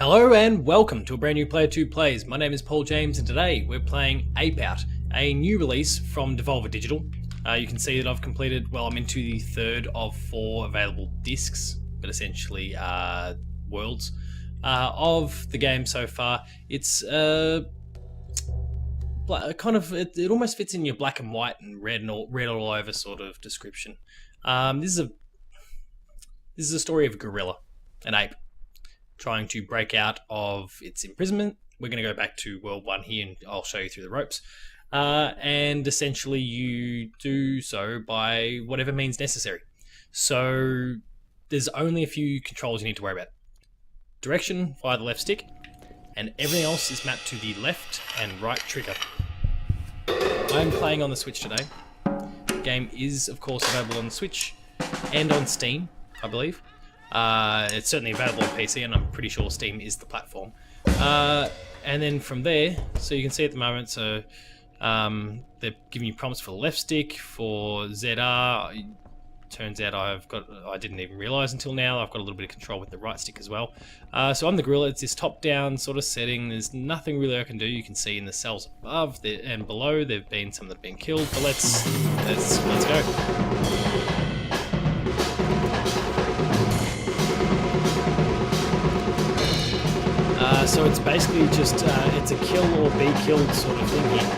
Hello and welcome to a brand new Player 2 Plays. My name is Paul James and today we're playing Ape Out, a new release from Devolver Digital. You can see that I've completed, I'm into the third of 4 available discs, but essentially worlds of the game so far. It's it almost fits in your black and white and red all over sort of description. This is a story of a gorilla, an ape, trying to break out of its imprisonment. We're going to go back to World 1 here and I'll show you through the ropes. And essentially you do so by whatever means necessary. So there's only a few controls you need to worry about. Direction via the left stick, and everything else is mapped to the left and right trigger. I'm playing on the Switch today. The game is of course available on the Switch and on Steam, I believe. It's certainly available on PC, and I'm pretty sure Steam is the platform. And then from there, so you can see at the moment, so they're giving you prompts for the left stick, for ZR. Turns out I didn't even realise until now, I've got a little bit of control with the right stick as well. So I'm the gorilla. It's this top-down sort of setting. There's nothing really I can do. You can see in the cells above and below, there've been some that have been killed. But let's go. So it's basically just, it's a kill or be killed sort of thing here.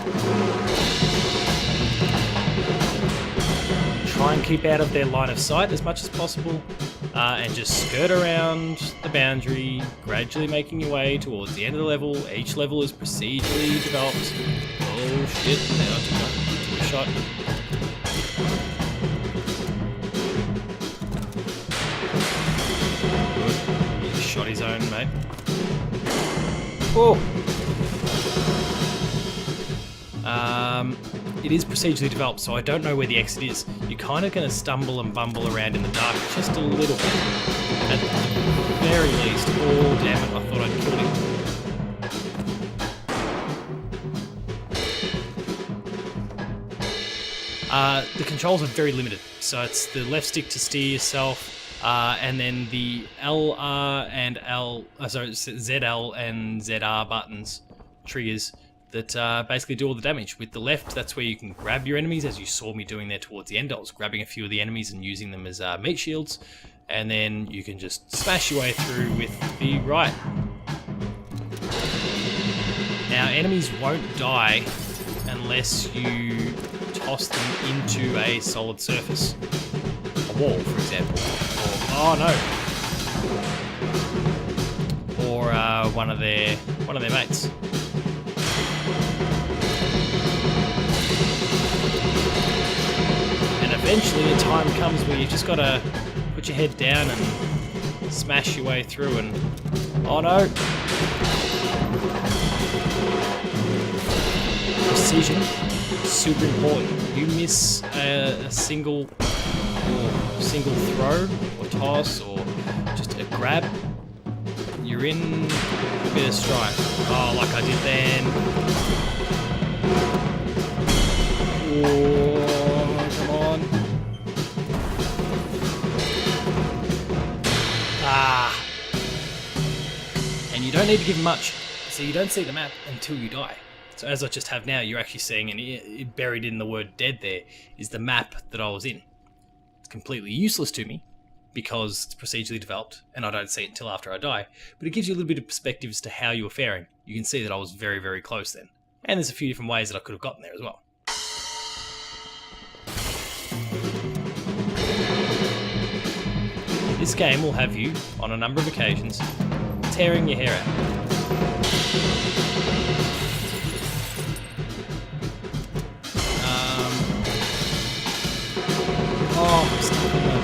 Try and keep out of their line of sight as much as possible, and just skirt around the boundary, gradually making your way towards the end of the level. Each level is procedurally developed. Oh shit, I took a shot. Good. He shot his own, mate. Oh. It is procedurally developed, so I don't know where the exit is. You're kind of going to stumble and bumble around in the dark just a little bit. At the very least. Oh, damn it, I thought I'd killed him. The controls are very limited. So it's the left stick to steer yourself, and then the ZL and ZR buttons, triggers, that basically do all the damage. With the left, that's where you can grab your enemies, as you saw me doing there towards the end. I was grabbing a few of the enemies and using them as meat shields, and then you can just smash your way through with the right. Now, enemies won't die unless you toss them into a solid surface. A wall, for example. Or one of their mates. And eventually a time comes where you've just got to put your head down and smash your way through, and oh no! Precision, super important. You miss a single throw or toss or just a grab, you're in a bit of strife. Oh, like I did then. Oh, come on. And you don't need to give much, so you don't see the map until you die. So as I just have now, you're actually seeing, and buried in the word dead there, is the map that I was in. It's completely useless to me because it's procedurally developed and I don't see it until after I die, but it gives you a little bit of perspective as to how you were faring. You can see that I was very, very close then. And there's a few different ways that I could have gotten there as well. This game will have you, on a number of occasions, tearing your hair out. Oh, stop it.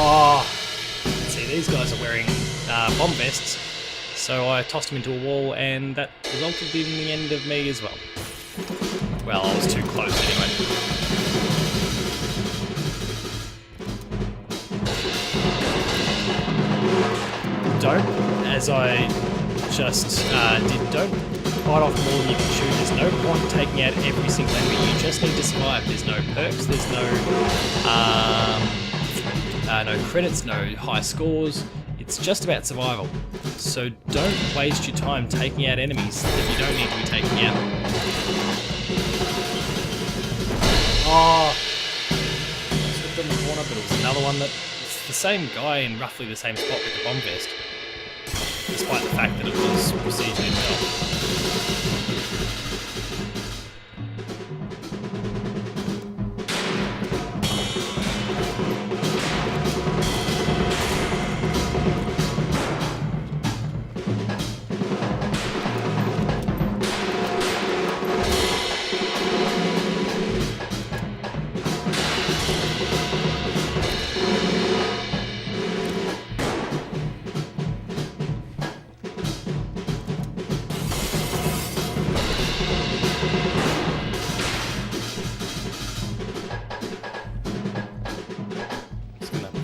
Oh, see, these guys are wearing bomb vests, so I tossed them into a wall, and that resulted in the end of me as well. Well, I was too close anyway. Don't, as I just don't bite off more than you can chew. There's no point taking out every single enemy. You just need to survive. There's no perks. There's no no credits. No high scores. It's just about survival. So don't waste your time taking out enemies that you don't need to be taking out. Oh, slipped on the corner, but it was another one that was the same guy in roughly the same spot with the bomb vest, despite the fact that it was procedurally built.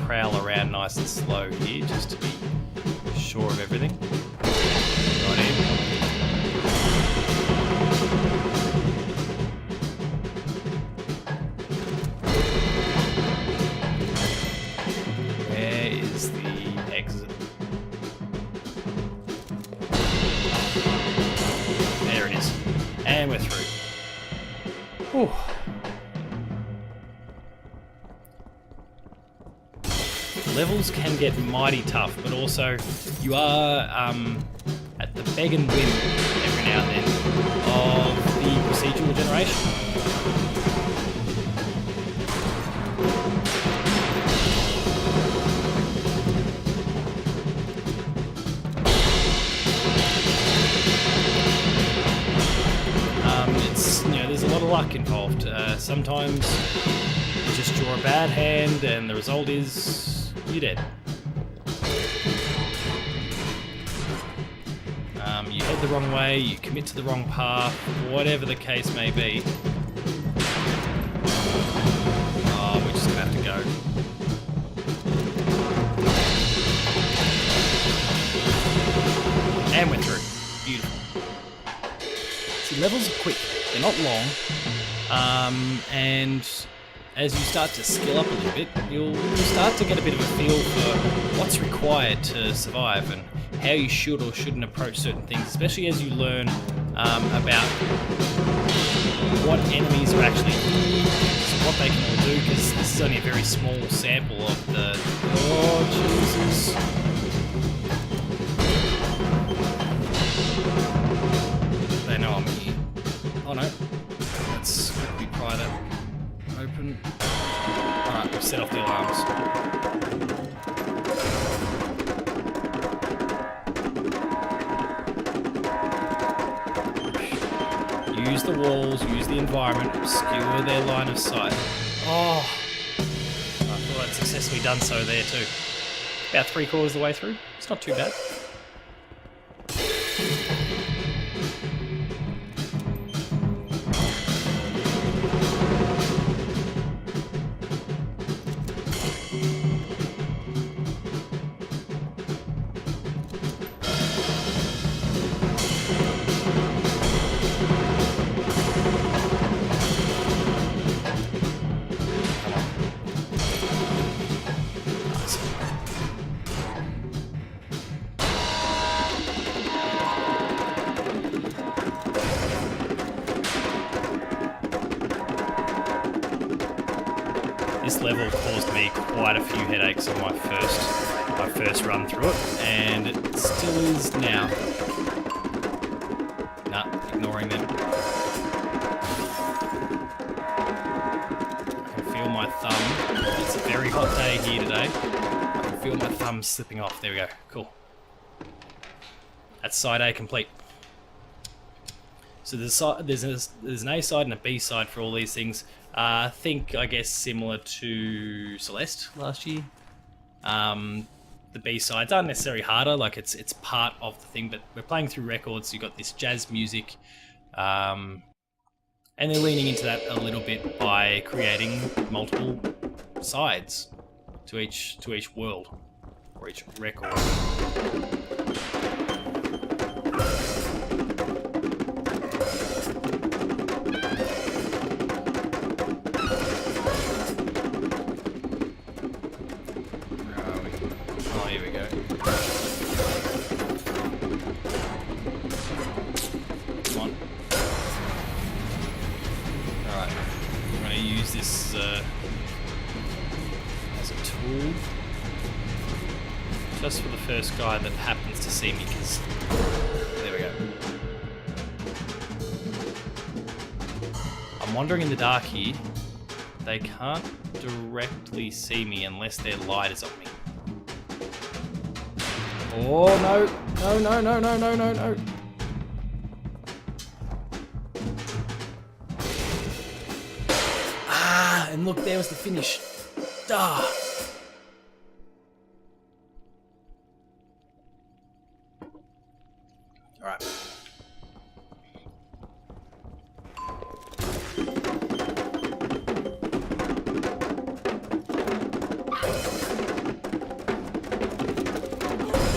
Prowl around nice and slow here, just to be sure of everything. Right in. Where is the exit? There it is. And we're through. Whew. Levels can get mighty tough, but also you are at the beg and whim every now and then of the procedural generation. It's, you know, there's a lot of luck involved. Sometimes you just draw a bad hand and the result is you're dead. You head the wrong way, you commit to the wrong path, whatever the case may be. Oh, we're just gonna have to go. And we're through. Beautiful. See, levels are quick, they're not long, and as you start to skill up a little bit, you'll start to get a bit of a feel for what's required to survive and how you should or shouldn't approach certain things, especially as you learn about what enemies are actually used, what they can all do, because this is only a very small sample of the... Oh, Jesus. They know I'm here. Oh no. Let's quickly pry that open. Alright, we've set off the alarms. Use the walls, use the environment, obscure their line of sight. Oh! I thought I'd successfully done so there too. About 3/4 of the way through. It's not too bad. This level caused me quite a few headaches on my first run through it, and it still is now. Nah, ignoring them. I can feel my thumb. It's a very hot day here today. I can feel my thumb slipping off. There we go. Cool. That's side A complete. So there's an A side and a B side for all these things. Think, I guess, similar to Celeste last year. The B sides aren't necessarily harder, like it's part of the thing, but we're playing through records. So you've got this jazz music, and they're leaning into that a little bit by creating multiple sides to each world or each record. this as a tool. Just for the first guy that happens to see me, because... There we go. I'm wandering in the dark here. They can't directly see me unless their light is on me. Oh, no. No, no, no, no, no, no, no. Ah, and look, there was the finish. Ah. All right.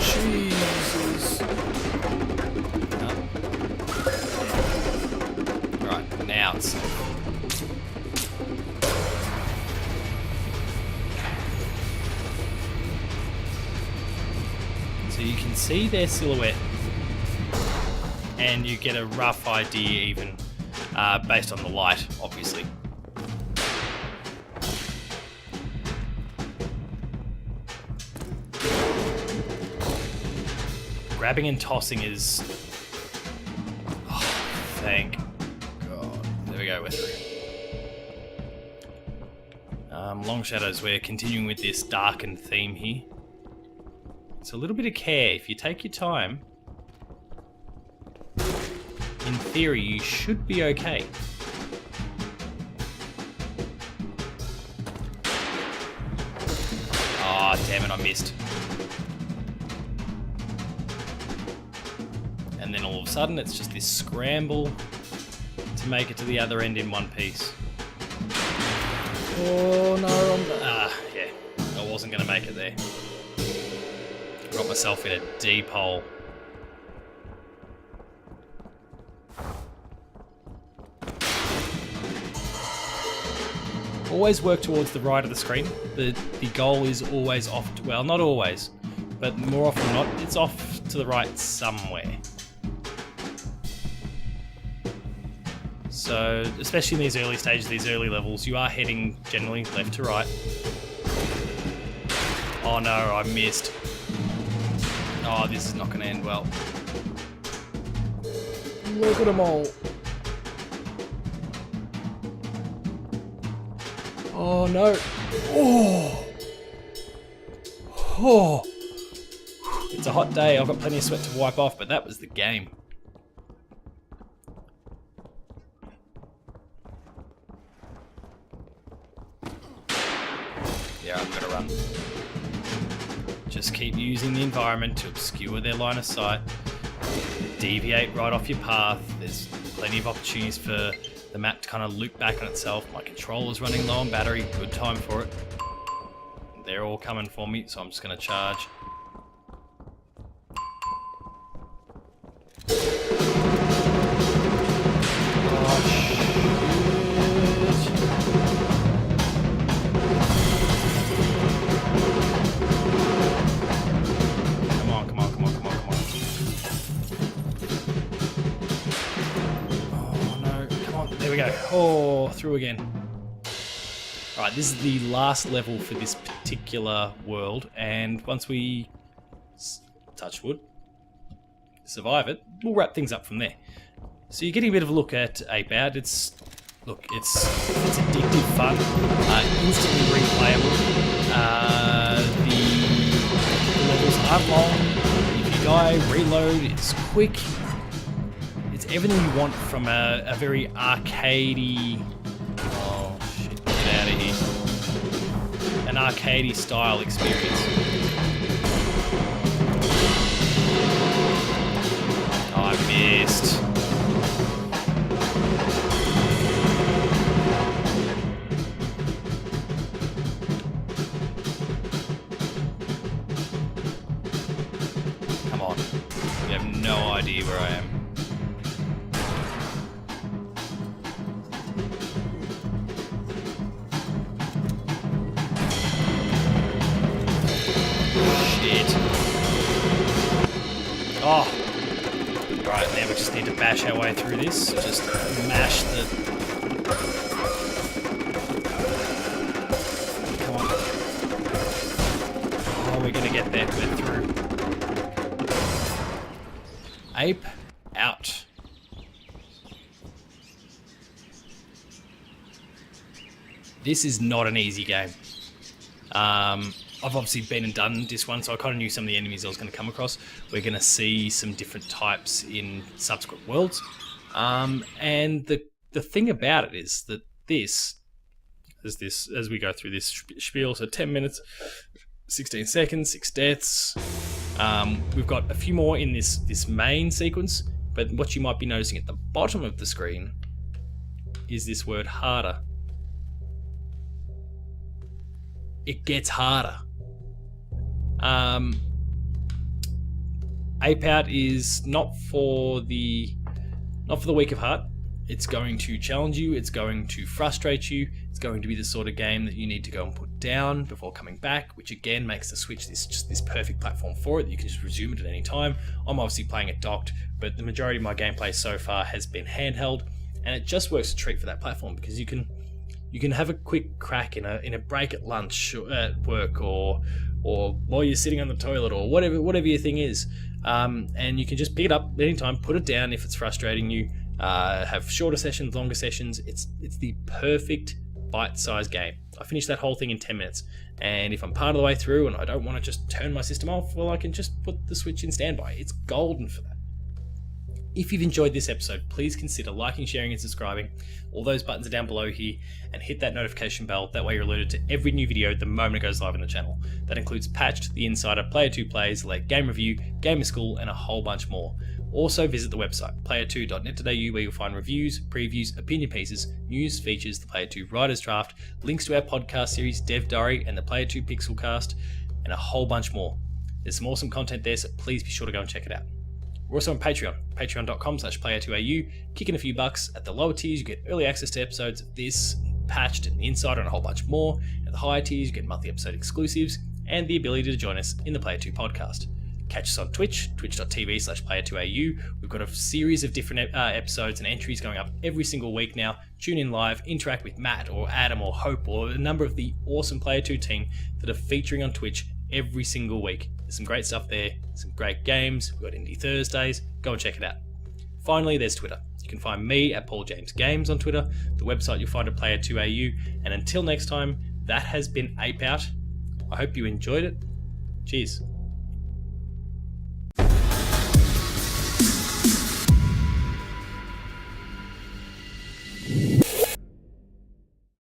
Jesus. All right, now it's. So you can see their silhouette, and you get a rough idea even based on the light, obviously. Grabbing and tossing is... Oh, thank God. There we go, we're through. Long Shadows, we're continuing with this darkened theme here. It's a little bit of care. If you take your time, in theory, you should be okay. Ah, oh, damn it, I missed. And then all of a sudden, it's just this scramble to make it to the other end in one piece. Oh no, yeah, I wasn't going to make it there. Got myself in a deep hole. Always work towards the right of the screen. The goal is always off to, well, not always, but more often than not, it's off to the right somewhere. So, especially in these early stages, these early levels, you are heading generally left to right. Oh no, I missed. Oh, this is not going to end well. Look at them all. Oh no. Oh. Oh. It's a hot day. I've got plenty of sweat to wipe off, but that was the game. Yeah, I'm going to run. Just keep using the environment to obscure their line of sight. Deviate right off your path. There's plenty of opportunities for the map to kind of loop back on itself. My controller's running low on battery. Good time for it. They're all coming for me, so I'm just going to charge. There we go. Oh, through again. Alright, this is the last level for this particular world, and once we, touch wood, survive it, we'll wrap things up from there. So you're getting a bit of a look at Ape Out. It's addictive fun, instantly replayable. The levels aren't long. If you die, reload, it's quick. Everything you want from a very arcadey... Oh shit, get out of here. An arcadey style experience. Oh, I missed. Come on. You have no idea where I am. Oh, right, now we just need to bash our way through this. Just mash the... we're going to get there. We're through. Ape Out. This is not an easy game. I've obviously been and done this one, so I kind of knew some of the enemies I was going to come across. We're going to see some different types in subsequent worlds. And the thing about it is that as we go through this spiel, so 10 minutes, 16 seconds, 6 deaths. We've got a few more in this main sequence, but what you might be noticing at the bottom of the screen is this word harder. It gets harder. Ape Out is not for the weak of heart. It's going to challenge you, it's going to frustrate you, it's going to be the sort of game that you need to go and put down before coming back, which again makes the Switch this perfect platform for it. You can just resume it at any time. I'm obviously playing it docked, but the majority of my gameplay so far has been handheld, and it just works a treat for that platform because you can have a quick crack in a break at lunch or at work or while you're sitting on the toilet or whatever your thing is, and you can just pick it up at any time, put it down if it's frustrating you. Have shorter sessions, longer sessions. It's the perfect bite-sized game. I finished that whole thing in 10 minutes, and if I'm part of the way through and I don't want to just turn my system off, well, I can just put the Switch in standby. It's golden for that. If you've enjoyed this episode, please consider liking, sharing, and subscribing. All those buttons are down below here, and hit that notification bell. That way you're alerted to every new video the moment it goes live on the channel. That includes Patched, The Insider, Player 2 Plays, Late Game Review, Gamer School, and a whole bunch more. Also visit the website, player2.net.au, where you'll find reviews, previews, opinion pieces, news, features, the Player 2 Writer's Draft, links to our podcast series, Dev Diary, and the Player 2 Pixelcast, and a whole bunch more. There's some awesome content there, so please be sure to go and check it out. We're also on Patreon, patreon.com/player2au. Kick in a few bucks. At the lower tiers, you get early access to episodes of this, Patched, and The Insider, and a whole bunch more. At the higher tiers, you get monthly episode exclusives, and the ability to join us in the Player 2 podcast. Catch us on Twitch, twitch.tv/player2au. We've got a series of different episodes and entries going up every single week now. Tune in live, interact with Matt or Adam or Hope or a number of the awesome Player 2 team that are featuring on Twitch every single week. There's some great stuff there, some great games. We've got Indie Thursdays. Go and check it out. Finally, there's Twitter. You can find me at Paul James Games on Twitter. The website you'll find at Player2au. And until next time, that has been Ape Out. I hope you enjoyed it. Cheers.